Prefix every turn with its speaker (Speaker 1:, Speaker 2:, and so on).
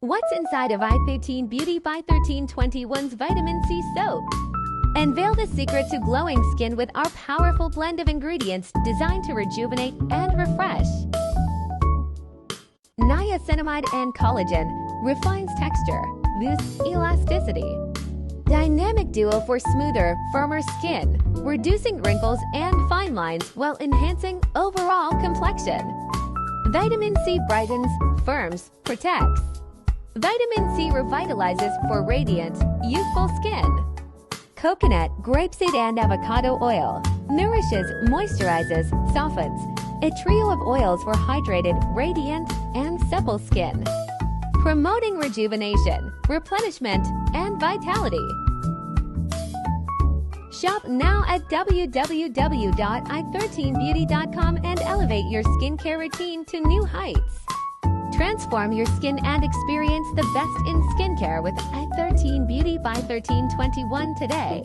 Speaker 1: What's inside of i13Beauty by 1321's Vitamin C soap? Unveil the secret to glowing skin with our powerful blend of ingredients designed to rejuvenate and refresh. Niacinamide and collagen refines texture, boosts elasticity. Dynamic duo for smoother, firmer skin, reducing wrinkles and fine lines while enhancing overall complexion. Vitamin C brightens, firms, protects. Vitamin C revitalizes for radiant, youthful skin. Coconut, grapeseed and avocado oil nourishes, moisturizes, softens. A trio of oils for hydrated, radiant, and supple skin. Promoting rejuvenation, replenishment, and vitality. Shop now at www.i13Beauty.com and elevate your skincare routine to new heights. Transform your skin and experience the best in skincare with i13Beauty by 1321 today.